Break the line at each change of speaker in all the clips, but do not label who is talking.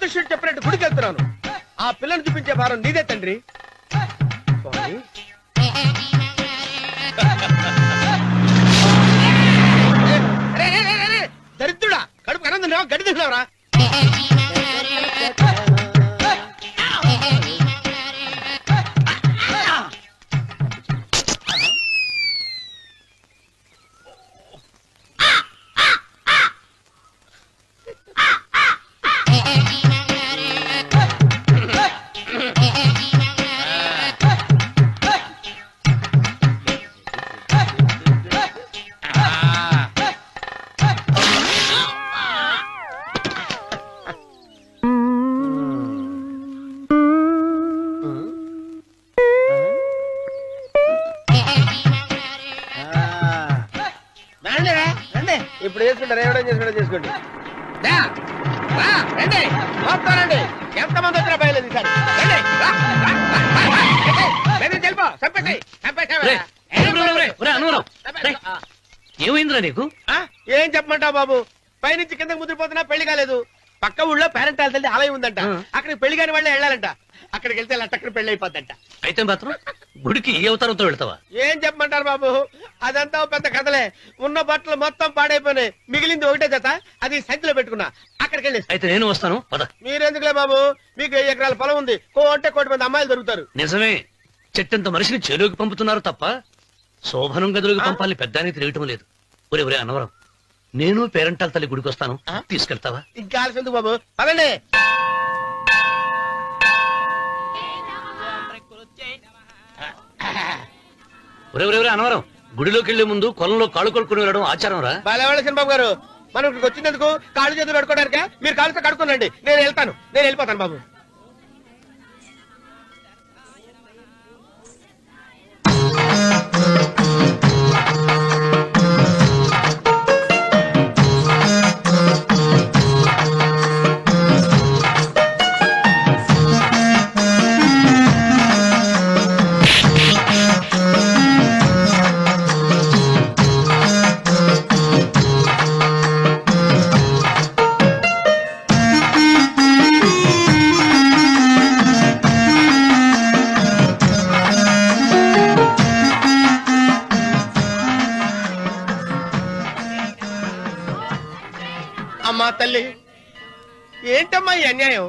జ్యోతిష్యుడు చెప్పినట్టు గుడికి వెళ్తున్నాను. ఆ పిల్లని చూపించే భారం నీదే తండ్రి. దరిద్రుడా, కడుపు కనం తిన్నావా, గడి తిన్నావరా? ఇప్పుడు చేసుకుంటారు, ఏమైనా చేసుకోండి. రండి వస్తానండి. ఎంతమంది వచ్చినా బయలుదేరి సార్.
ఏమైందిరా నీకు?
ఏం చెప్పమంటావు బాబు, పైనుంచి కిందకి ముద్రపోతున్నా పెళ్లి కాలేదు. పక్క ఊళ్ళో పేరెంటాల తల్లి ఆలయం ఉందంట, అక్కడికి పెళ్లి కాని వాళ్ళే వెళ్ళాలంట. అక్కడికి వెళ్తే లట్టక్కడ పెళ్లి అయిపోద్దంట.
అయితే మాత్రం గుడికి ఏ అవతారంతో వెళ్తావా?
ఏం చెప్పమంటారు బాబు, అదంతా పెద్ద కథలే. ఉన్న బట్టలు మొత్తం పాడైపోయినాయి, మిగిలింది ఒకటే జత, అది సంచిలో పెట్టుకున్నా. అక్కడికి వెళ్ళి
అయితే నేను వస్తాను.
మీరెందుకులే బాబు, మీకు 10 ఎకరాల పొలం ఉంది, కోటి మంది అమ్మాయిలు దొరుకుతారు.
నిజమే, చెట్టంత మనిషిని చెరువుకి పంపుతున్నారు తప్ప శోభనం గదులకు పంపాలని పెద్దానికి తెలియటం లేదు. ఒరే అన్నవరం, నేను పేరెంటాల తల్లి గుడికి వస్తాను, తీసుకెళ్తావా?
ఇంకా ఆలస్యం బాబు, పదండి.
ఒరే అన్నవరం, గుడిలోకి వెళ్లే ముందు కొలంలో కాళ్ళు కొడుకుని వెళ్ళడం ఆచారం రా.
బాలవాళ్ళ చంద్రబాబు గారు, మనం ఇక్కడికి వచ్చినందుకు కాళ్ళు చేతులు కడుక్కోవడానికా? మీరు కాళ్ళతో కడుక్కోనండి, నేను వెళ్ళిపోతాను బాబు. అమ్మా తల్లి, ఏంటమ్మా ఈ అన్యాయం?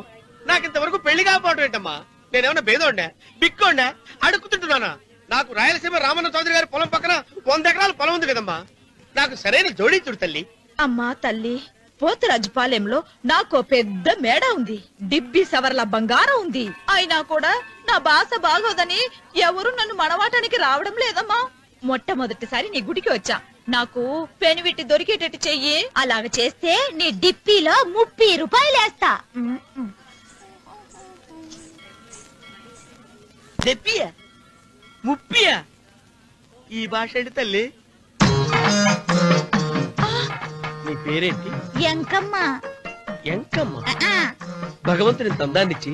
నాకింతవరకు పెళ్లి కాకపోవడం ఏంటమ్మా? నేనేమన్నా బేదోండా, బిక్కోండా, అడుక్కుతుంటున్నానా? నాకు రాయలసీమ రామన్న చౌదరి గారి పొలం పక్కన 100 ఎకరాల పొలం ఉంది కదమ్మా. నాకు సరైన జోడీ చూడు తల్లి.
అమ్మా తల్లి, పోతురాజుపాలెంలో నాకు పెద్ద మేడ ఉంది, డిబ్బి సవర్ల బంగారం ఉంది. అయినా కూడా నా భాష బాగోదని ఎవరు నన్ను మనవాటానికి రావడం లేదమ్మా. మొట్టమొదటిసారి నీ గుడికి వచ్చా, నాకు పెనువిట్టి దొరికేటట్టు చెయ్యి. అలాగ చేస్తే నీ డిప్పీలో 30 రూపాయలు వేస్తా.
చెప్పియా 30? ఈ భాష ఏంటి తల్లి? నీ పేరేంటి?
ఎంకమ్మ.
ఎంకమ్మ? భగవంతుని తందాన్నిచ్చి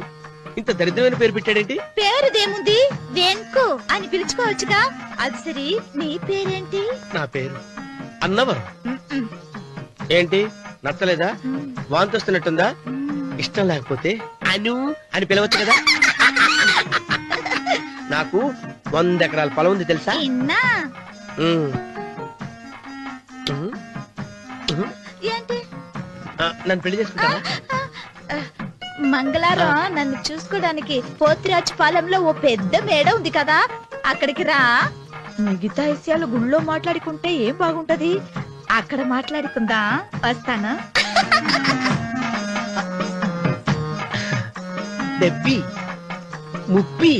ఇంత దరిద్రమైన పేరు పెట్టాడేంటి?
పేరుదేముంది, వెంకు అని పిలుచుకోవచ్చుగా. అది సరి, నీ పేరేంటి?
నా పేరు అన్నవరం. ఏంటి నచ్చలేదా? వాంతొస్తున్నట్టుందా? ఇష్టం లేకపోతే అను అని పిలవచ్చు కదా. నాకు 100 ఎకరాల పొలం ఉంది తెలుసా?
ఏంటి?
నన్ను పెళ్లి చేసుకుంటావా?
మంగళవారం నన్ను చూసుకోవడానికి పోతిరాజుపాలెంలో ఓ పెద్ద మేడ ఉంది కదా, అక్కడికి రా. మిగతా విషయాలు గుళ్ళో మాట్లాడుకుంటే ఏం బాగుంటది, అక్కడ మాట్లాడుకుందా. వస్తాను.
దెబ్బి ముప్పి.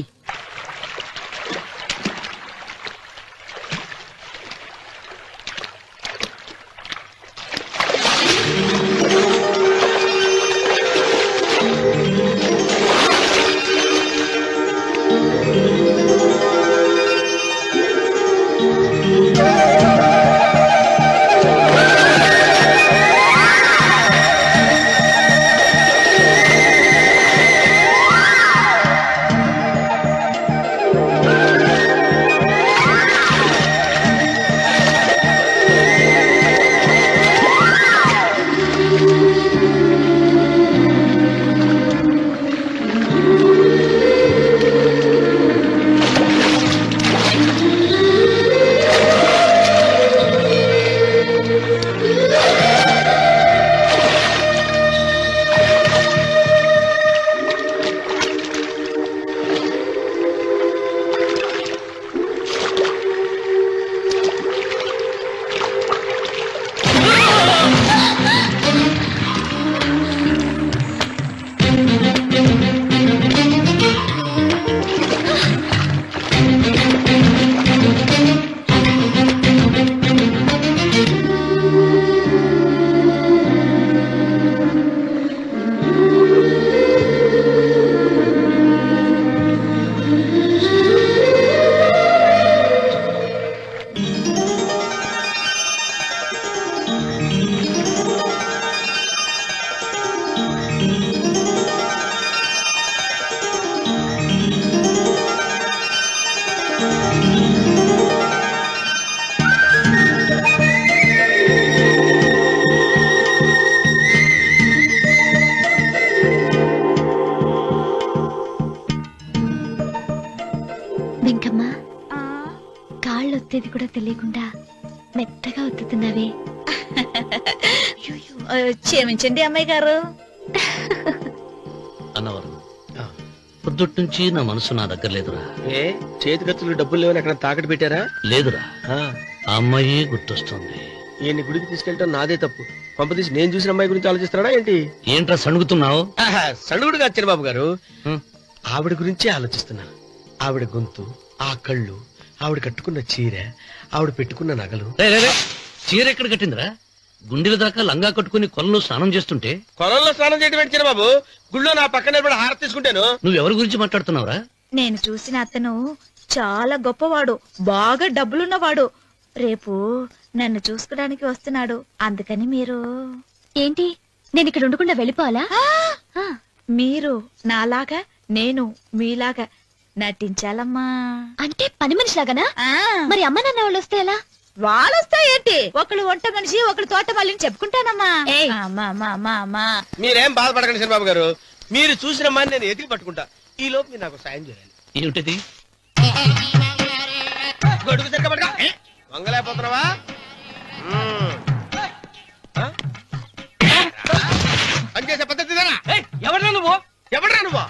ఒత్తేది కూడా తెలియకుండా మెత్తగా ఒత్తుతున్నావే.
క్షమించండి అమ్మాయి గారు.
అన్నవరం పొద్దుటి నుంచి నా మనసు నా దగ్గర లేదురా.
ఏ చేతి ఖర్చులు డబ్బులు లేవని అక్కడ తాకట్టు పెట్టారా?
లేదురా,
ఆ,
ఆ అమ్మాయి గుర్తొస్తుంది.
ఈయన్ని గుడికి తీసుకెళ్ళటం నాదే తప్పు. పంపతీసి నేను చూసిన అమ్మాయి గురించి ఆలోచిస్తున్నాడా ఏంటి?
ఏంట్రా సణుగుతున్నావు?
సడుగుడు కాదు చిన్నబాబు గారు, ఆవిడ గురించే ఆలోచిస్తున్నా. ఆవిడ గొంతు, ఆ కళ్ళు, ఆవిడ కట్టుకున్న చీర, ఆవిడ పెట్టుకున్న నగలు.
చీర ఎక్కడ కట్టిందిరా? గుండెల దాకా లంగా కట్టుకుని కొలంలో స్నానం చేస్తుంటే.
కొలంలో స్నానం చేయడం ఏంటి చిన్నబాబు? గుళ్ళో నా పక్కన నిలబడి హారతి తీసుకుంటాను.
నువ్వెవరి గురించి మాట్లాడుతున్నావురా?
నేను చూసిన అతను చాలా గొప్పవాడు, బాగా డబ్బులున్నవాడు. రేపు నన్ను చూసుకోడానికి వస్తున్నాడు. అందుకని మీరు
ఏంటి, నేను ఇక్కడ ఉండకుండా వెళ్ళిపోవాలా?
మీరు నాలాగా, నేను మీలాగా నటించాలమ్మా.
అంటే పని మనిషిలాగానా?
ఆ,
మరి అమ్మ నాన్న వాళ్ళు వస్తే ఎలా?
వాళ్ళొస్తా ఏంటి? ఒకళ్ళు వంట మనిషి, ఒకళ్ళు తోట మళ్ళీ చెప్పుకుంటానమ్మా. అమ్మా
మీరేం బాధపడకండి చిన్నబాబు గారు, మీరు చూసిన అమ్మాయిని నేను ఎతికి పట్టుకుంటా. ఈ లోపు మీరు నాకు సాయం చేయాలి.
ఏమిటది?
గొడుగు చెక్క పట్టుకో. వంగలేకపోతున్నావా? పనిచేసే పద్ధతి ఎవడరా నువ్వు? ఎవడరా నువ్వు?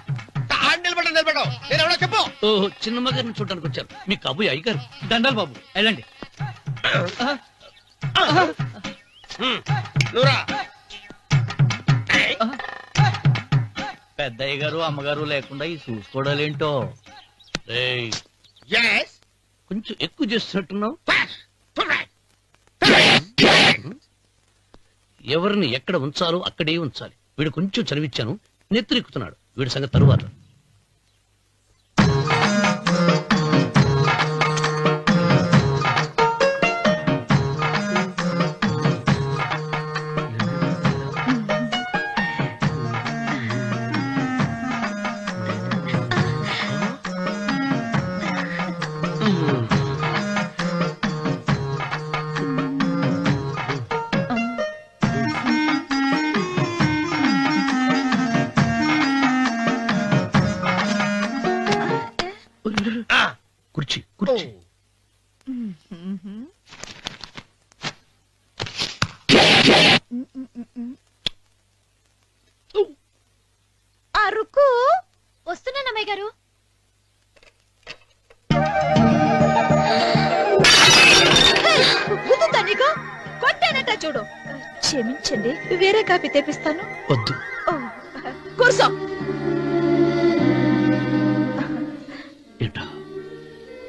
నిలబడ్డావు. నేను ఎవడో చెప్పు.
ఓహో, చిన్నమ్మ గారిని చూడడానికి వచ్చారు. మీ కాబోయే అయ్యగారు.
దండాలు బాబు, వెళ్ళండి.
నువ్వురా.
పెద్దయ్య గారు అమ్మగారు లేకుండా ఈ చూసుకోవడాలేంటో.
రేయ్,
Yes.
కొంచెం ఎక్కువ చేస్తున్నట్టున్నావు. ఎవరిని ఎక్కడ ఉంచాలో అక్కడే ఉంచాలి. వీడు కొంచెం చదివిచ్చాను, నెత్తిరెక్కుతున్నాడు. వీడి సంగతి తరువాత. కుర్చీ కుర్చీ.
అరుకు
వస్తున్నాను అమ్మాయి గారు.
గుద్దుతా నీకు? కొట్టానట చూడు. క్షమించండి, వేరే కాఫీ తెప్పిస్తాను.
వద్దు.
ఓ, కూర్చో.
ఏంటా,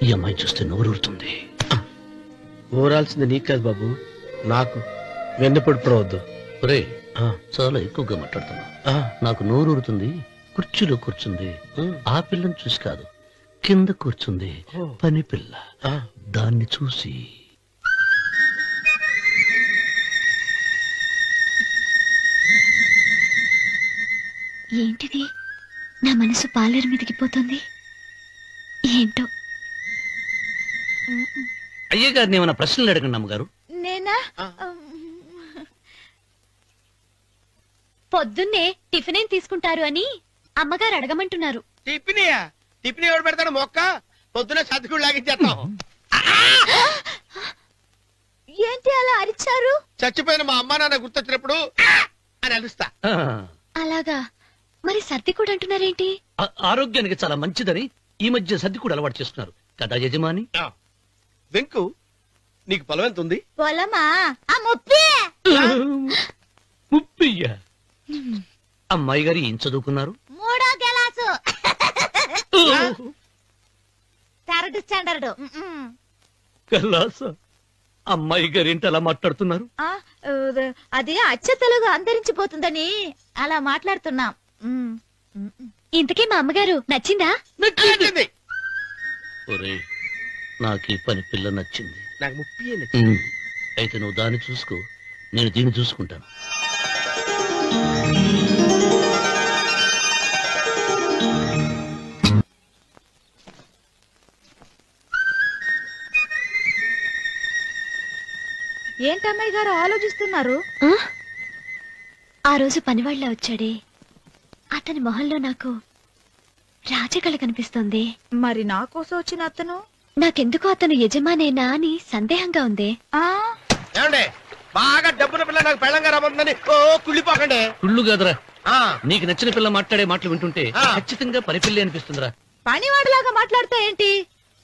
ఈ అమ్మాయి చూస్తే నోరూరుతుంది.
ఊరాల్సింది నీకు కాదు బాబు, నాకు. వెన్నపడి పడవద్దు.
ఒరే, చాలా ఎక్కువగా మాట్లాడుతున్నా. నాకు నోరూరుతుంది. కుర్చీలో కూర్చుంది. ఆ పిల్లని చూసి కాదు, కింద కూర్చుంది పని పిల్ల. దాన్ని చూసి.
ఏంటిది, నా మనసు పాలేరు మీదకి పోతుంది. ఏంటో.
అయ్యగారిని ఏమైనా ప్రశ్నలు అడగండి అమ్మగారు.
నేనా?
పొద్దున్నే టిఫిన్ ఏం తీసుకుంటారు అని అమ్మగారు అడగమంటున్నారు.
టిఫినియా? టిఫిన్ ఎవడు పెడతాడు? మొక్క పొద్దునే సర్దుకుడు లాగించేస్తాం.
ఏంటి అలా అరిచారు?
చచ్చిపోయిన మా అమ్మా నాన్న గుర్తొచ్చినప్పుడు అని అలుస్తా.
అలాగా? మరి సర్ది కూడా అంటున్నారేంటి?
ఆరోగ్యానికి చాలా మంచిదని ఈ మధ్య సర్ది కూడా అలవాటు చేస్తున్నారు కదా యజమాని.
వెంకు, నీకు పొలం ఎంత ఉంది?
పొలమా? ఆ ముప్పి.
ముప్పయ్య. అమ్మాయి గారు ఏం చదువుకున్నారు?
3వ క్లాసు, 3rd స్టాండర్డ్.
కలాస. అమ్మాయి గారు ఏంటి అలా మాట్లాడుతున్నారు?
అది అచ్చ తెలుగు అంతరించిపోతుందని అలా మాట్లాడుతున్నాం.
ఇంతకీ మా అమ్మగారు నచ్చిందా?
నచ్చింది.
ఒరే, నాకు ఈ పని పిల్ల నచ్చింది.
నాకు 30 నచ్చింది.
అయితే నువ్వు దాన్ని చూసుకో, నేను దీన్ని చూసుకుంటాను.
ఏంటమ్మాయి గారు ఆలోచిస్తున్నారు?
ఆ రోజు పనివాళ్ళ వచ్చాడే, అతని మొహంలో నాకు రాజకళ కనిపిస్తుంది.
మరి నా కోసం వచ్చిన అతను?
నాకెందుకో అతను యజమానేనా అని సందేహంగా ఉంది.
ఏమండి బాగా డబ్బున పిల్ల నాకు పెళ్ళంగా రాబోతుందని ఓ కుళ్ళిపోకండి.
కుళ్ళు కాదురా,
ఆ,
నీకు నచ్చిన పిల్ల మాట్లాడే మాటలు వింటుంటే
ఆ.
ఖచ్చితంగా పని పిల్లి అనిపిస్తుందిరా.
పనివాడిలాగా మాట్లాడతా ఏంటి?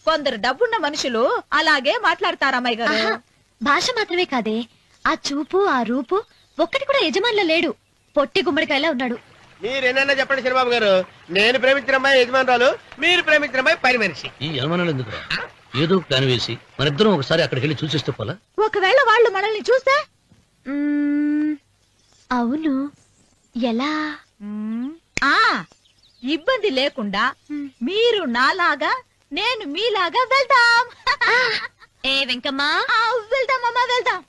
కొందరు డబ్బున్న మనుషులు అలాగే మాట్లాడతారమ్మాయి గారు.
ఆహా, భాష మాత్రమే కాదే, ఆ చూపు ఆ రూపు ఒక్కటి కూడా యజమానిలో లేడు. పొట్టి గుమ్మడికాయలా ఉన్నాడు.
మీరేనన్నా చెప్పండి చిరబాబు గారు, నేను ప్రేమించిన అమ్మాయి యజమానురాలు, మీరు ప్రేమించిన అమ్మాయి పని మనిషి.
ఈ అనుమానాలు ఎందుకురా? ఏదో ప్లాన్ వేసి మనిద్దరం ఒకసారి అక్కడికి వెళ్ళి చూసేస్తే పోలా?
ఒకవేళ వాళ్ళు మనల్ని చూస్తే?
అవును, ఎలా?
ఆ ఇబ్బంది లేకుండా మీరు నాలాగా నేను మీలాగా వెళ్దాం.
ఏ వెంకమ్మా,
వెళ్దాం అమ్మా, వెళ్దాం.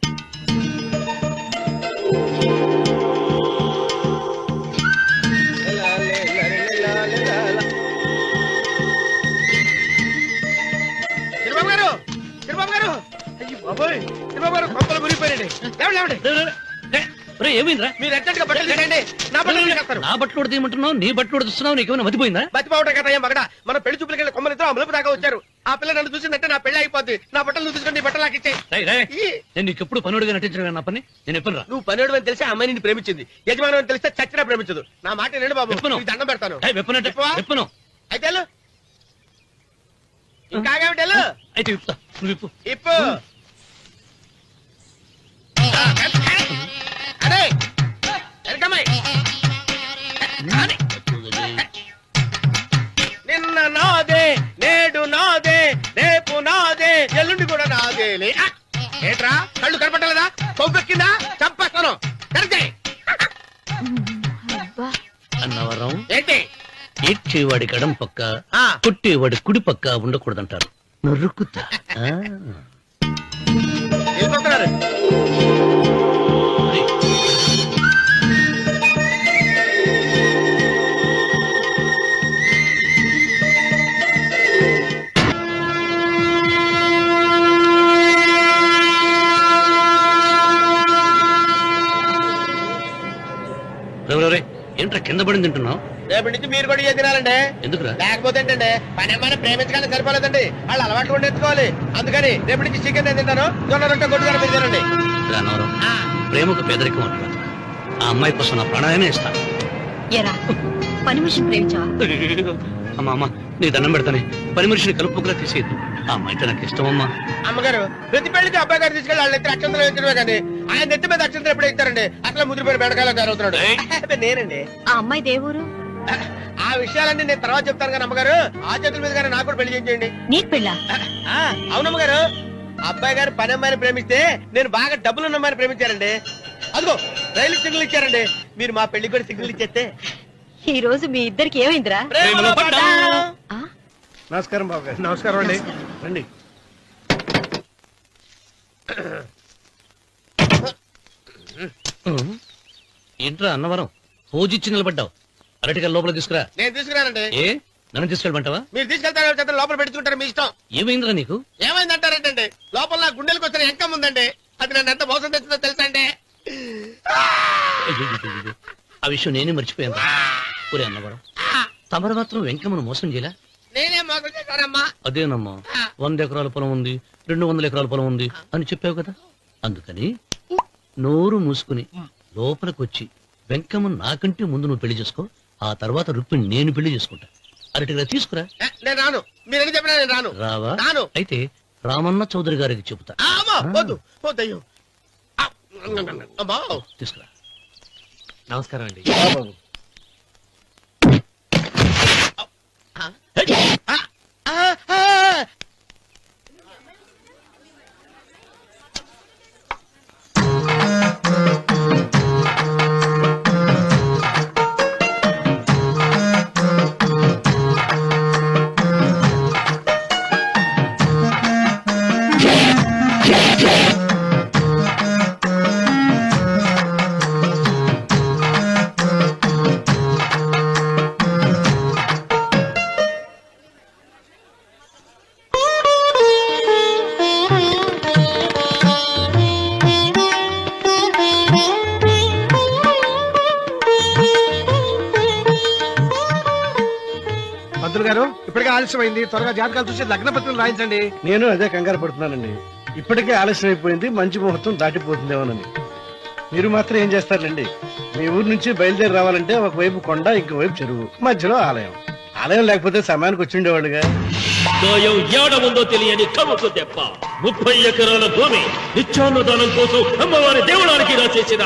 చిరబాబు గారు, చిరబాబు గారు, అయ్యి బాబోయ్, చిరబాబు గారు కొంపలు మునిగిపోయారండి. లేవండి, లేవండి.
ఏమైందిరా?
మీరు అర్జెంట్ గా బట్టలు తీసేయండి, నా బట్టలు తీసేస్తారు.
నా బట్టలు ఉడతీయమంటున్నావు, నీ బట్టలు ఉడుతున్నావు, నీకేమైనా మతిపోయిందా?
బతిపావటం కదా ఏం మగడ, మన పెళ్లి చూపులకి వెళ్ళి కొమ్మలు ఇద్దరు అమలుపు దాకా వచ్చారు. ఆ పిల్ల నన్ను చూసిందంటే నా పెళ్లి అయిపోద్ది. నా బట్టలు నువ్వు తీసుకొని నీ బట్టలు నాకు ఇచ్చేయి.
నేను నీకు ఎప్పుడు పనుడిగా నటించడం నా పని. నేను ఎప్పుడు రా?
నువ్వు పనివాడు అని తెలిసి ఆ అమ్మాయి నిన్ను ప్రేమించింది, యజమాని అని తెలిస్తే చచ్చినా ప్రేమించదు. నా మాట వినండి బాబు,
విప్పను.
నీకు దండం పెడతాను.
విప్పనంటే విప్పను.
అయితే వెళ్ళు. ఇంకా ఆగేమిటి వెళ్ళు.
అయితే విప్పుతా, నువ్వు విప్పు.
ఇప్పు. అదే వెనకమ్మాయి. అదే. నిన్న నాదే, నేడు నాదే, రేపు నాదే, ఎల్లుండి కూడా నాదేలే. ఏట్రా కళ్ళు కనపట్టలేదా? కొవ్వెక్కిందా? చంపేస్తాను. కరెక్టే.
అన్నవరం
ఏంటి?
ఏడ్చేవాడి గడం పక్క,
ఆ.
కొట్టేవాడి కుడి పక్క ఉండకూడదంటారు. నరుకుతా.
వెళ్ళిపోతున్నారు.
ఏంట్రా కింద పడింది తింటున్నావు?
రేపటి నుంచి మీరు కూడా తినాలండి.
ఎందుకురా?
లేకపోతే ఏంటండి, పని అమ్మాయిని ప్రేమించగానే సరిపోలేదండి, వాళ్ళు అలవాట్లు కూడా నేర్చుకోవాలి. అందుకని రేపటి నుంచి చికెన్ నేను తింటాను, జొన్న రొట్టె కొట్టుగా మీరు తినండి.
అన్నవరం, ప్రేమకు పేదరికం అంటారు. ఆ అమ్మాయి కోసం నా ప్రాణాయనే ఇస్తాను.
ఎరా పని మనిషిని ప్రేమించావా?
అమ్మా అమ్మా, నీ దండం పెడతానే, పని మనిషిని కలుపుకులా తీసేయద్దు. ఆ అమ్మాయితో నాకు ఇష్టమమ్మా.
అమ్మగారు, ప్రతి పెళ్లికి అబ్బాయి గారు తీసుకెళ్ళి వాళ్ళ ఎత్తి అక్షంతలు వేయించడమే కానీ ఆయన నెత్తి మీద అక్షంతలు ఎప్పుడు ఇస్తారండి? అట్లా ముదిరిపోయిన బెడకాయలో తయారవుతున్నాడు. నేనండి.
ఆ అమ్మాయి దేవురు
ఆ విషయాలన్నీ నేను తర్వాత చెప్తాను కానీ అమ్మగారు, ఆ చేతుల మీద కానీ నాకు కూడా పెళ్లి చేయండి.
నీకు పెళ్ళా?
అవునమ్మగారు, అబ్బాయి గారు పని అమ్మాయిని ప్రేమిస్తే నేను బాగా డబ్బులున్న అమ్మాయిని ప్రేమించారండి. అదిగో రైలు సిగ్నల్ ఇచ్చారండి. మీరు మా పెళ్లికి కూడా సిగ్నల్ ఇచ్చేస్తే.
ఈ రోజు మీ ఇద్దరికి ఏమైందిరా?
ప్రేమలో పడ్డాం.
నమస్కారం బాబు గారు. నమస్కారం అండి. రండి.
ఏంట్రా అన్నవరం, పూజిచ్చి నిలబడ్డావు? అరటిగా లోపల తీసుకురా.
నేను తీసుకురానండి.
ఏ నన్ను తీసుకెళ్ళమంటావా?
మీరు తీసుకెళ్తారు, లోపల పెట్టుకుంటారు, మీ ఇష్టం.
ఏమైందిరా నీకు?
ఏమైందంటారేంటండి, లోపల నా గుండెలకు వచ్చిన ఎంకం ఉందండి. అది నన్ను ఎంత మోసం తెచ్చిందో తెలుసా అండి?
అయ్యయ్యయ్యయ్యో, ఆ విషయం నేనే మర్చిపోయాను. ఒరే అన్నవరం, తమరు మాత్రం వెంకమ్మను మోసం చేయలే?
నేనే మోసం చేశానమ్మా.
అదేనమ్మా, 100 ఎకరాల పొలం ఉంది, 200 ఎకరాల పొలం ఉంది అని చెప్పావు కదా. అందుకని నోరు మూసుకుని లోపలికి వచ్చి వెంకమ్మను నాకంటే ముందు నువ్వు పెళ్లి చేసుకో. ఆ తర్వాత రుక్మిణి నేను పెళ్లి చేసుకుంటా. అరటిగా తీసుకురా.
నేను రాను, మీరు ఎన్ని చెప్పినా నేను రాను.
రావా?
రాను.
అయితే రామన్న చౌదరి గారికి చెబుతా.
వద్దు వద్దయ్యో. అమ్మా
తీసుకురా.
నమస్కారం అండి.
గారు ఇప్పటికే ఆలస్యమైంది, త్వరగా జాతకాలు చూసి లగ్న పత్రికలు రాయించండి. నేను అదే కంగారు పడుతున్నానండి. ఇప్పటికే ఆలస్యం అయిపోయింది, మంచి ముహూర్తం దాటిపోతుందేమోనని. మీరు మాత్రం ఏం చేస్తారండి? మీ ఊరు నుంచి బయలుదేరి రావాలంటే ఒకవైపు కొండ, ఇంకోవైపు చెరువు, మధ్యలో ఆలయం. ఆలయం లేకపోతే సమయానికి వచ్చి ఉండేవాళ్ళుగా.
దోయం ఏడముందో తెలియని కవుకు దెబ్బ 30 ఎకరాల భూమి నిత్యాన్నదానం కోసం అమ్మవారి దేవుడానికి రాసేసిన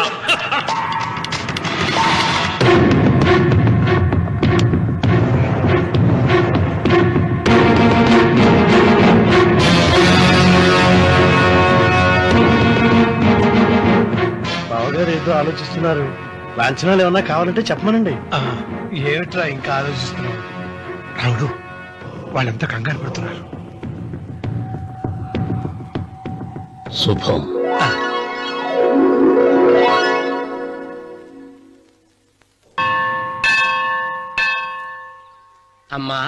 బావగారు ఏదో ఆలోచిస్తున్నారు. లాంఛనాలు ఏమన్నా కావాలంటే చెప్పమనండి. ఏమిట్రా ఇంకా ఆలోచిస్తున్నావు? రావుడు, వాళ్ళంతా కంగారు పడుతున్నారు.
శుభం.
అమ్మా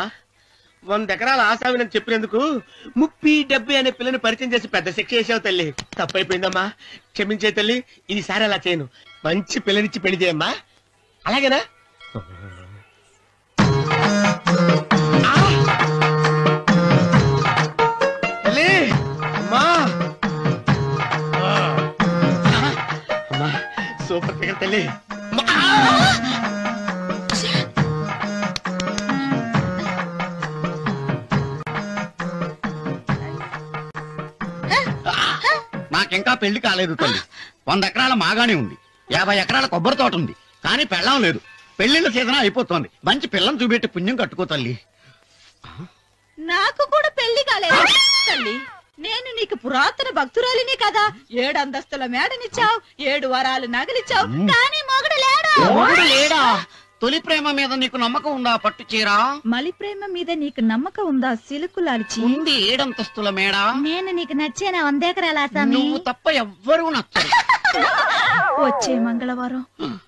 100 ఎకరాల ఆశావినని చెప్పినందుకు 30-70 అనే పిల్లని పరిచయం చేసి పెద్ద శిక్ష చేసావు తల్లి. తప్పైపోయిందమ్మా, క్షమించే తల్లి. ఈసారి అలా చేయను. మంచి పిల్లనిచ్చి పెళ్లి చేయమ్మా. అలాగేనా? తల్లి, అమ్మా, అమ్మా, సూపర్ ఫిగర్ తల్లి.
నాకింకా పెళ్లి కాలేదు తల్లి. 100 ఎకరాల మాగానే ఉంది, 50 ఎకరాల కొబ్బరి తోట ఉంది, కానీ పెళ్ళం లేదు. పెళ్లిళ్ళ సీజన్ అయిపోతుంది. మంచి పిల్లని చూపెట్టి పుణ్యం కట్టుకో తల్లి.
నాకు కూడా పెళ్లి కాలేదు తల్లి. నేను నీకు పురాతన భక్తురాలిని కదా. 7 అంతస్తుల మేడనిచ్చావు, 7 వరాలు నగలిచ్చావు, కానీ మొగుడు లేడు.
మొగుడు లేడా? తొలి ప్రేమ మీద నీకు నమ్మకం ఉందా? పట్టు చీర.
మలి ప్రేమ మీద నీకు నమ్మకం ఉందా? సిలుకులాల్చి
ఉంది 7 అంతస్తుల మేడ.
నేను నీకు నచ్చేనా 100 ఎకరాల ఆసామి?
నువ్వు తప్ప ఎవ్వరూ నచ్చరు.
వచ్చే మంగళవారం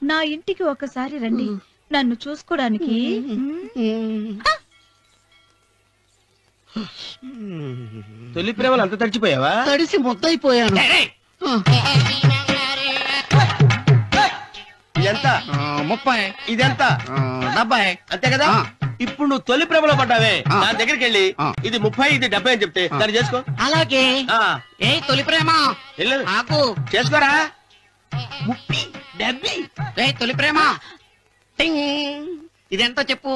నా ఇంటికి ఒకసారి రండి, నన్ను చూసుకోడానికి.
తొలి ప్రేమలు అంత తడిచిపోయావా?
తడిసి ముద్దయిపోయాను.
ఇదెంత?
30.
ఇదెంత?
70.
అంతే కదా. ఇప్పుడు నువ్వు తొలి ప్రేమలో పడ్డావే, దాని దగ్గరికి వెళ్ళి ఇది 30 ఇది 70 అని చెప్తే దాన్ని చేసుకో.
అలాగే.
ఆ,
ఏ తొలి ప్రేమ
వెళ్ళు,
నాకు
చేసుకోరా. 30, 70.
ఏ తొలి ప్రేమ టింగ్. ఇదెంత చెప్పు?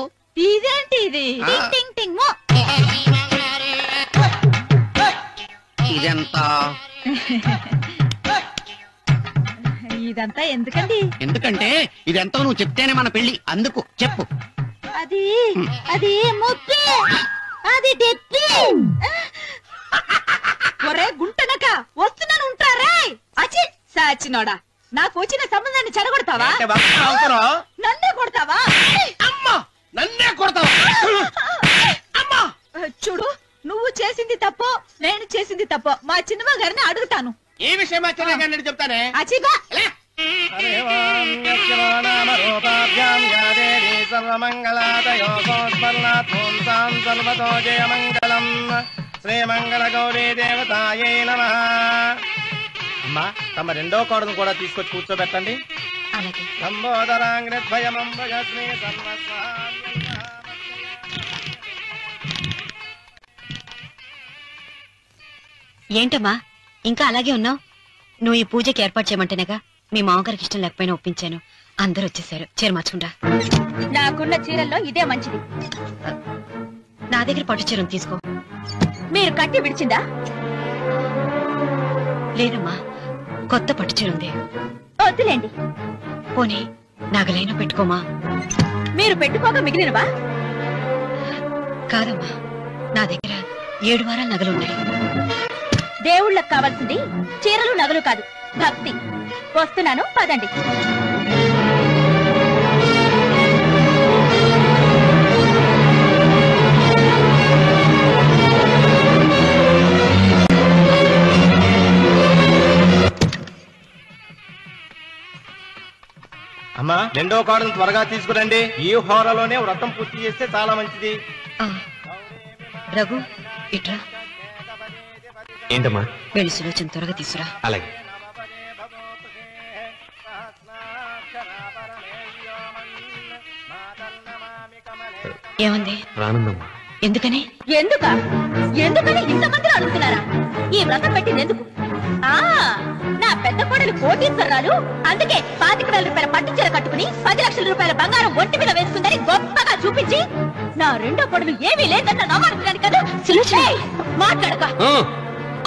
ఇదేంటి ఇది?
టింగ్
టింగ్ టింగ్ మో.
ఇదెంత?
ఇదంతా ఎందుకండి?
ఎందుకంటే ఇదెంతో నువ్వు చెప్తేనే మన పెళ్లి. అందుకు చెప్పు.
అది అది ముప్పి, అది డెప్పి.
ఒరే గుంటనక, వస్తున్నాను ఉంటారే. అచి సాచినోడా, నాకు వచ్చిన సంబంధాన్ని చెడగొడతావా?
అంటే బాగా అవసరం.
నన్నే కొడతావా?
అమ్మా, నన్నే కొడతావా? అమ్మా,
చూడు, నువ్వు చేసింది తప్పో, నేను చేసింది తప్పో మా చిన్నమ్మ గారిని అడుగుతాను.
ఈ విషయం ఆశ్చర్యంగా చెప్తానే.
అచిబా
శ్రీమంగళ గౌరీ దేవతాయే నమః. అమ్మా, తమ రెండో కోడను కూడా తీసుకొచ్చి కూర్చోబెట్టండి.
అలాగే.
సంబోధరాంగ్రద్వయమంబగస్మి
ఏంటమ్మా ఇంకా అలాగే ఉన్నావు? నువ్వు ఈ పూజకి ఏర్పాటు చేయమంటేనేగా మీ మామగారికి ఇష్టం లేకపోయినా ఒప్పించాను. అందరూ వచ్చేసారు. చీర మార్చుకుంటా.
నాకున్న చీరల్లో ఇదే మంచిది.
నా దగ్గర పట్టు చీరను తీసుకో.
మీరు కట్టి విడిచిందా?
లేదమ్మా, కొత్త పట్టు చీర ఉంది.
వద్దులేండి.
పోనీ నాగలైనా పెట్టుకోమా?
మీరు పెట్టుకోక మిగిలినవా?
కాదమ్మా, నా దగ్గర 7 వారాల నగలున్నాయి.
దేవుళ్ళకు కావాల్సింది చీరలు నగలు కాదు, భక్తి. వస్తున్నాను, పదండి.
అమ్మా, రెండో కోడను త్వరగా తీసుకురండి. ఈ హోరలోనే వ్రతం పూర్తి చేస్తే చాలా మంచిది.
రఘు, ఇట్రా.
ఏంటమ్మా?
వెళ్ళి సులోచన త్వరగా తీసురా.
అలాగే.
ఏమంది?
రానుందమ్మా.
ఎందుకని?
ఎందుకని ఇంతమందిని అడుగుతున్నారా? ఈ వ్రతం పెట్టింది ఎందుకు? నా పెద్ద కోడలు కోటీశ్వరరాలు, అందుకే 25,000 రూపాయల పట్టు చీర కట్టుకుని 10 లక్షల రూపాయల బంగారం ఒంటి మీద వేసుకుందని గొప్పగా చూపించి, నా రెండో కోడలు ఏమీ లేదన్న నమ్మకం కదా. మాట్లాడక.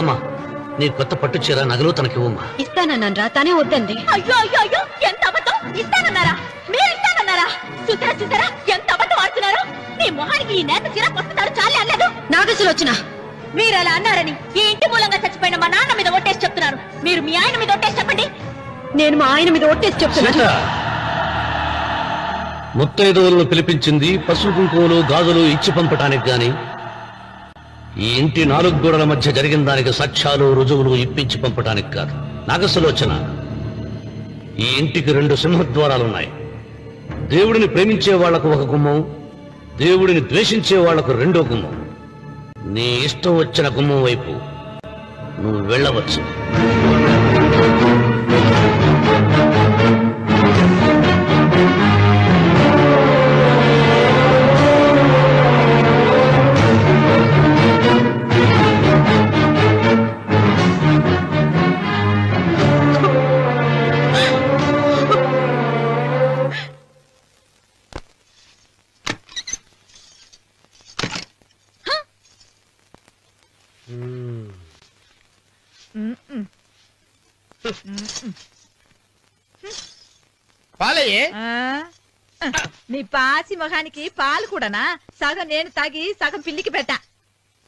అమ్మా, నీ కొత్త పట్టు చీర నగలు తనకివ్వమ్మా.
ఇస్తానన్నాను రా, తానే వద్దండి.
అయ్యో అయ్యో అయ్యో, ఎంత అబద్ధం! ఇస్తానన్నారా? మీరు ఇస్తానన్నారా? చూసారా ఎంత అబద్ధం ఆడుతున్నారు? మీ మొహానికి ఈ నేత చీర వస్తున్నాడు చాలే అనలేదు.
నాగసులోచన,
మీరు అలా అన్నారని ఈ ఇంటి మూలంగా చచ్చిపోయిన మా నాన్న మీద ఒట్టేసి చెప్తున్నారు. మీరు మీ ఆయన మీద ఒట్టేసి చెప్పండి.
నేను మా ఆయన మీద ఒట్టేసి చెప్తున్నాను.
ముత్తైదువులను పిలిపించింది పసుపు కుంకుమలు గాజులు ఇచ్చి పంపటానికి గాని, ఈ ఇంటి 4 గోడల మధ్య జరిగిన దానికి సాక్ష్యాలు రుజువులు ఇప్పించి పంపటానికి కాదు. నాగసులోచన, ఈ ఇంటికి 2 సింహద్వారాలున్నాయి. దేవుడిని ప్రేమించే వాళ్లకు ఒక గుమ్మం, దేవుడిని ద్వేషించే వాళ్లకు 2వ గుమ్మం. నీ ఇష్టం వచ్చిన గుమ్మం వైపు నువ్వు వెళ్ళవచ్చు.
పాలయ్యే.
నీ పాసి మొహానికి పాలు కూడానా? సగం నేను తాగి సగం పిల్లికి పెట్టా.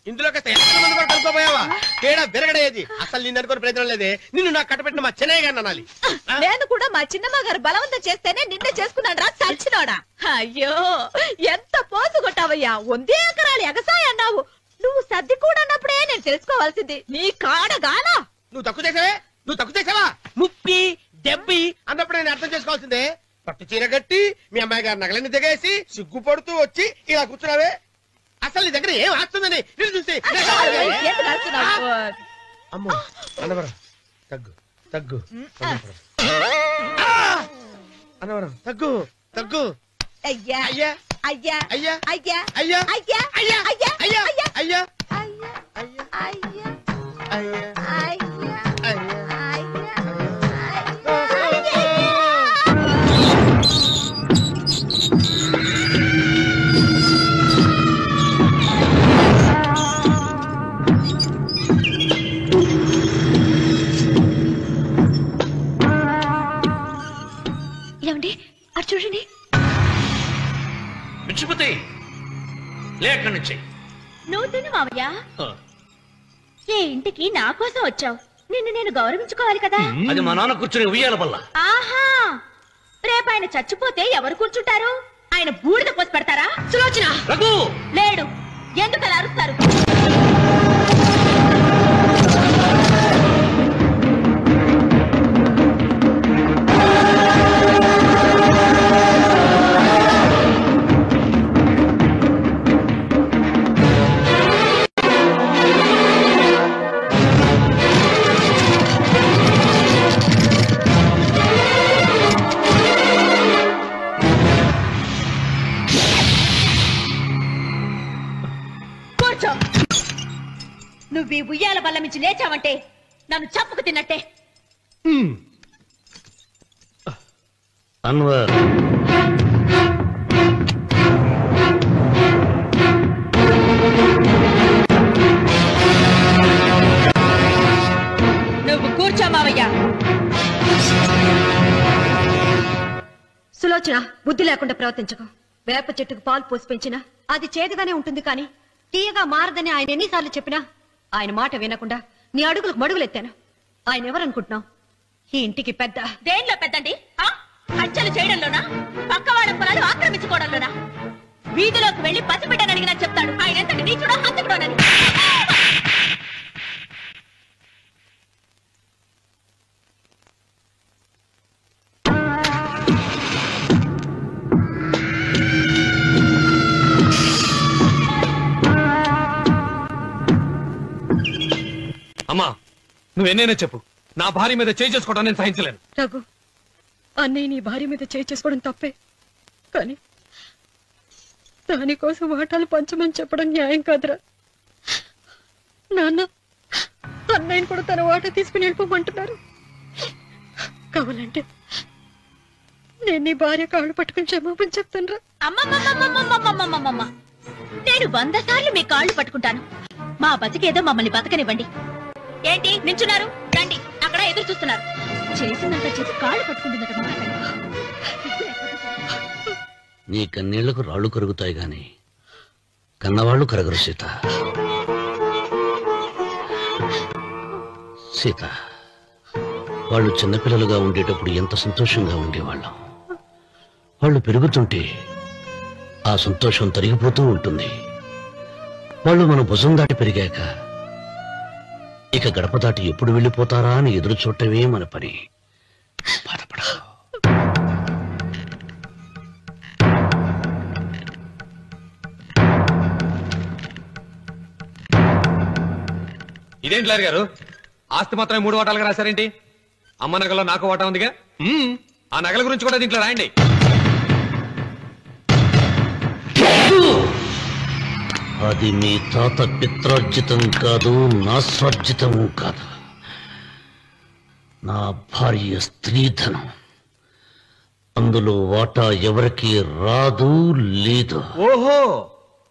ఇందులో కనుకోపోయావా? తేడా విరగడేది. అసలు నిన్ను అనుకునే ప్రయత్నం లేదే. నిన్ను నాకు కట్టబెట్టిన మా చెన్నయ్య గారిని అనాలి.
నేను కూడా మా చిన్నమ్మ గారు బలవంతం చేస్తేనే నిన్నే చేసుకున్నాడు రా చచ్చినోడా. అయ్యో, ఎంత పోసు కొట్టావయ్యా! 100 ఎకరాలు ఎగసాయ అన్నావు. నువ్వు సర్ది కూడా అన్నప్పుడే నేను తెలుసుకోవాల్సింది. నీ కాడగానా?
నువ్వు తక్కువ చేసావా? 30, 70 అన్నప్పుడు నేను అర్థం చేసుకోవాల్సిందే. పట్టు చీర కట్టి మీ అమ్మాయి గారు నగలని దిగేసి సిగ్గుపడుతూ వచ్చి ఇలా కూర్చున్నావే. అసలు నీ దగ్గర ఏం వస్తుందని నేను చూసి అమ్మో అన్నవరం తగ్గు అన్నవరం తగ్గు
అయ్యా
అయ్యా
అయ్యా
అయ్యా
అయ్యా
అయ్యా
అయ్యా
అయ్యా
అయ్యా
అయ్యా
అయ్యా
అయ్యా
అయ్యా
అయ్యా
అయ్యా
అయ్యా
అయ్యా
ఏమండి అటు చూడండి.
విచ్చిపోతే లేక్కడి నుంచి.
నువ్వు తిను మావయ్య. ఏ ఇంటికి నా కోసం వచ్చావు, నిన్ను నేను గౌరవించుకోవాలి కదా.
అది మా నాన్న కూర్చుని ఉయ్యాల వల్ల.
ఆహా, రేపు ఆయన చచ్చిపోతే ఎవరు కూర్చుంటారు? ఆయన బూడిద పోసి పెడతారా? సులోచన
రఘు
లేడు. ఎందుకు అలా అరుస్తారు? నువ్వు ఈ ఉయ్యాల బల్ల మించి లేచావంటే నన్ను చప్పుకు తిన్నట్టే.
అన్వర్,
నువ్వు కూర్చో మావయ్య.
సులోచన, బుద్ధి లేకుండా ప్రవర్తించకు. వేప చెట్టుకు పాలు పోసి పెంచినా అది చేదుగానే ఉంటుంది, కానీ తీయగా మారదని ఆయన ఎన్నిసార్లు చెప్పినా ఆయన మాట వినకుండా నీ అడుగులకు మడుగులెత్తాను. ఆయన ఎవరనుకుంటున్నావు? ఈ ఇంటికి పెద్ద.
దేనిలో పెద్దండి? హత్యలు చేయడంలోనా? పక్కవాడ పొలాలు ఆక్రమించుకోవడంలోనా? వీధిలోకి వెళ్లి పసిబిడ్డని అడిగినా చెప్తాడు ఆయన ఎంతటి నీచుడో హంతకుడోనని.
అమ్మా, నువ్వెన్నైనా చెప్పు, నా భార్య మీద చేయి చేసుకోవడం నేను సహించలేను.
రఘు, అన్నయ్య నీ భార్య మీద చేయి చేసుకోవడం తప్పే, కానీ దానికోసం వాటాలు పంచమని చెప్పడం న్యాయం కాదురా. నాన్న అన్నయ్యని కూడా తన వాటా తీసుకుని వెళ్ళిపోమంటున్నారు. కావాలంటే నేను నీ భార్య కాళ్ళు పట్టుకుని క్షమాపణ చెప్తాను రా.
అమ్మమ్మమ్మమ్మమ్మమ్మమ్మమ్మమ్మ, నేను 100 సార్లు మీ కాళ్ళు పట్టుకుంటాను. మా బతికేదో మమ్మల్ని బతకనివ్వండి. ఏంటి నించున్నారు? రండి, అక్కడ ఎదురు చూస్తున్నారు. చేసిందంతా చేసి కాళ్ళు పట్టుకుంటుందట మా అతను.
నీ కన్నీళ్లకు రాళ్లు కరుగుతాయి గాని కన్నవాళ్లు కరగరు సీత. సీత, వాళ్ళు చిన్నపిల్లలుగా ఉండేటప్పుడు ఎంత సంతోషంగా ఉండేవాళ్ళం. వాళ్ళు పెరుగుతుంటే ఆ సంతోషం తరిగిపోతూ ఉంటుంది. వాళ్ళు మన భుజం దాటి పెరిగాక ఇక గడప దాటి ఎప్పుడు వెళ్ళిపోతారా అని ఎదురు చూడటమే మన పని. బాధపడ.
ఇదేంటి లాయర్ గారు, ఆస్తి మాత్రమే 3 వాటాలుగా రాశారేంటి? అమ్మ నగలో నాకు వాటా ఉందిగా. ఆ నగల గురించి కూడా దీంట్లో రాయండి.
అది మీ తాత పిత్రార్జితం కాదు, నా స్వార్జితం కాదు. నా భార్య స్త్రీధనం. అందులో వాటా ఎవరికి రాదు లేదు.
ఓహో,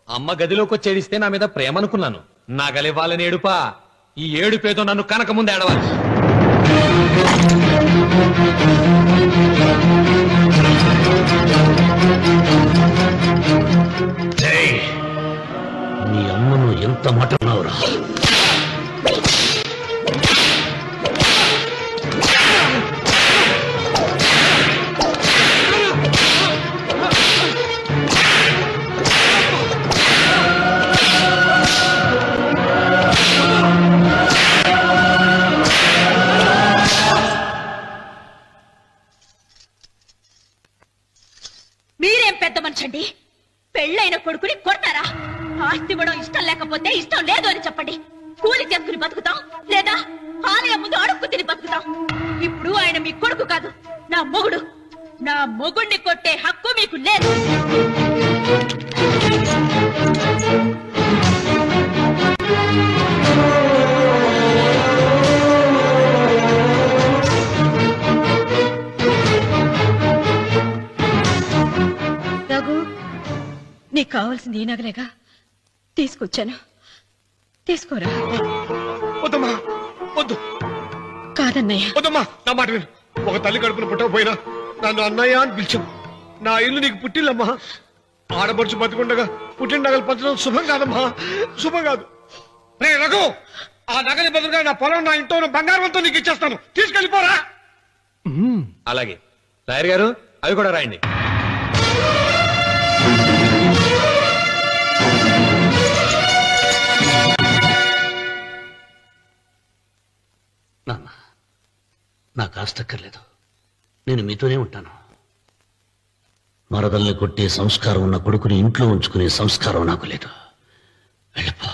అమ్మ గదిలోకి వచ్చేడిస్తే నా మీద ప్రేమ అనుకున్నాను. నగలివ్వాలని ఏడుపా. ఈ ఏడుపేదో నన్ను కనక ముందు ఏడవాలి.
నీ అమ్మను ఎంత మాట అన్నావురా?
మీరేం పెద్ద మనిషండి? పెళ్ళైన కొడుకుని కొడతారా? ఆస్తి ఇవ్వడం ఇష్టం లేకపోతే ఇష్టం లేదు అని చెప్పండి. కూలి చేసుకుని బతుకుతాం, లేదా ఆలయం ముందు అడుక్కు తిని బతుకుతాం. ఇప్పుడు ఆయన మీ కొడుకు కాదు, నా మొగుడు. నా మొగుడిని కొట్టే హక్కు మీకు లేదు.
రఘు, నీకు కావాల్సింది ఈ నగలేగా తీసుకొచ్చాను, తీసుకోరా.
వద్దమ్మా, వద్దు.
కాదన్నయ్య.
వద్దమ్మా, నా మాట విను. ఒక తల్లి కడుపున పుట్టకపోయినా నన్ను అన్నయ్య అని పిలిచావు. నా ఇల్లు నీకు పుట్టిల్లమ్మా. ఆడపడుచు బతికుండగా పుట్టిన నగలు పంచడం శుభం కాదమ్మా, శుభం కాదు. రే రఘు, ఆ నగలి బదులుగా నా పొలం, నా ఇంట్లో బంగారంతో నీకు ఇచ్చేస్తాను. తీసుకెళ్ళిపోరా.
అలాగే లాయర్ గారు, అవి కూడా రాయండి.
నాన్న, నాకు ఆస్తక్కర్లేదు. నేను మీతోనే ఉంటాను. మరదల్ని కొట్టే సంస్కారం ఉన్న కొడుకుని ఇంట్లో ఉంచుకునే సంస్కారం నాకు లేదు. వెళ్ళిపో.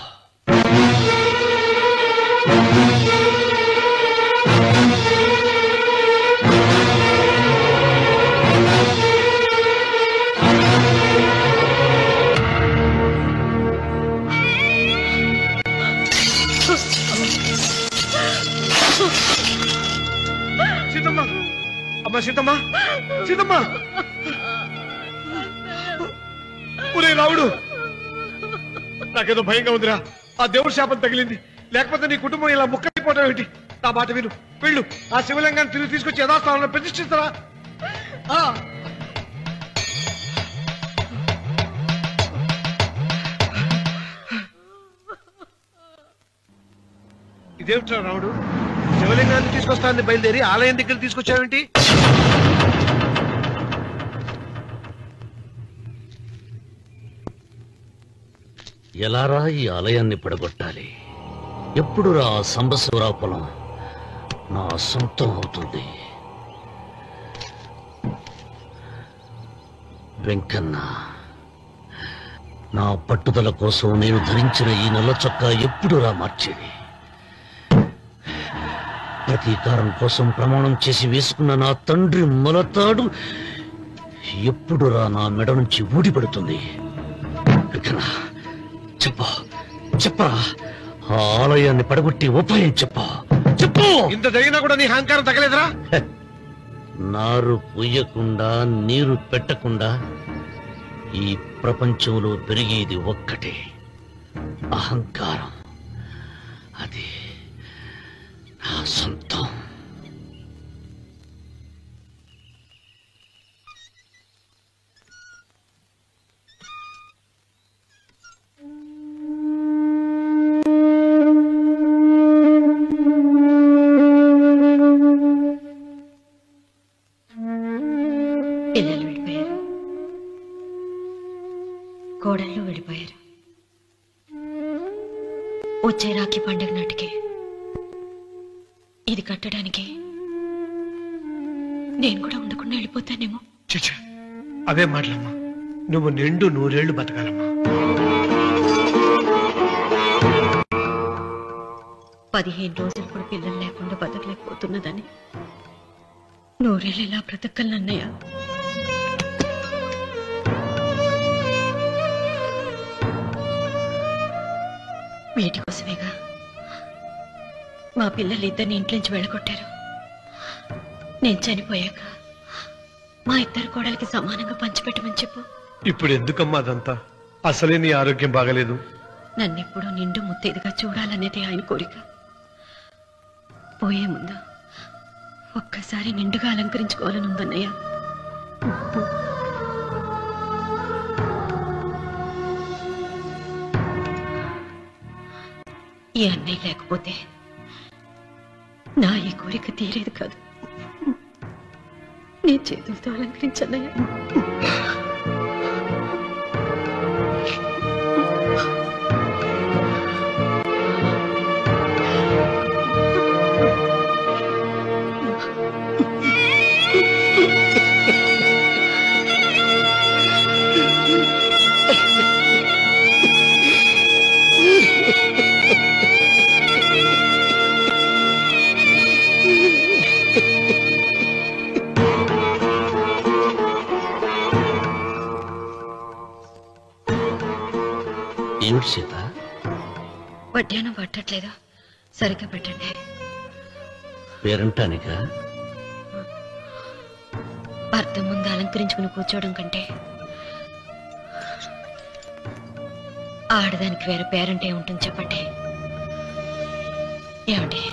సీతమ్మ, అమ్మ సీతమ్మ, సీతమ్మ. ఒరే రావుడు, నాకేదో భయంగా ఉందిరా. ఆ దేవుడి శాపం తగిలింది. లేకపోతే నీ కుటుంబం ఇలా ముక్కైపోవటం ఏంటి? నా మాట విను, వెళ్ళు. ఆ శివలింగాన్ని తిరిగి తీసుకొచ్చి యథాస్థానంలో ప్రతిష్ఠిస్తారా? ఇదేమిట్రా రావుడు, శివలింగాన్ని తీసుకొస్తానని బయలుదేరి ఆలయం దగ్గర తీసుకొచ్చావేంటి?
ఎలారా ఈ ఆలయాన్ని పడగొట్టాలి? ఎప్పుడురా సంబశివరావు పొలం నా సొంతం అవుతుంది? వెంకన్న, నా పట్టుదల కోసం నేను ధరించిన ఈ నల్ల చొక్కా ఎప్పుడురా మార్చేది? ప్రతీకారం కోసం ప్రమాణం చేసి వేసుకున్న నా తండ్రి మొలతాడు ఎప్పుడురా నా మెడ నుంచి ఊడిపడుతుంది? మూర్ఖనా చెప్పు చెప్పరా ఆ ఆలయాన్ని పడగొట్టి ఉపాయం చెప్పు చెప్పు.
ఇంత జరిగినా కూడా నీ అహంకారం తగ్గలేదురా?
నారు పొయ్యకుండా నీరు పెట్టకుండా ఈ ప్రపంచంలో పెరిగేది ఒక్కటే, అహంకారం. అది నా సొంతం.
పిల్లలు వెళ్ళిపోయారు, కోడళ్ళు వెళ్ళిపోయారు. వచ్చే రాఖీ పండుగ నాటికి ఇది కట్టడానికి నేను కూడా ఉండకుండా వెళ్ళిపోతానేమో.
చిచ్చా, అవే మాటలమ్మా. నువ్వు నిండు 100 ఏళ్లు బతకాలమ్మా.
15 రోజులు కూడా పిల్లలు లేకుండా బతకలేకపోతున్నదని 100 ఏళ్ళు ఎలా బ్రతకలన్నయ్య? వీటి కోసమేగా మా పిల్లలు ఇద్దరిని ఇంట్లోంచి వెళ్ళగొట్టారు. నేను చనిపోయాక మా ఇద్దరు కోడలికి సమానంగా పంచిపెట్టమని చెప్పు.
ఇప్పుడు ఎందుకమ్మా అదంతా? అసలే నీ ఆరోగ్యం బాగలేదు.
నన్నెప్పుడు నిండు ముత్తేదిగా చూడాలనేది ఆయన కోరిక. పోయే ముందు ఒక్కసారి నిండుగా అలంకరించుకోవాలని ఉందన్నయ్య. ఈ అన్నయ్య లేకపోతే నా ఈ కోరిక తీరేది కాదు. నీ చేతులతో అలంకరించన్నయ్య.
ఏమిటి సీత?
వడ్డానం పట్టట్లేదు, సరిగ్గా పెట్టండి.
పేరంటానికా?
భర్త ముందు అలంకరించుకుని కూర్చోవడం కంటే ఆడదానికి వేరే పేరంటే ఉంటుంది చెప్పండి. ఏమండి?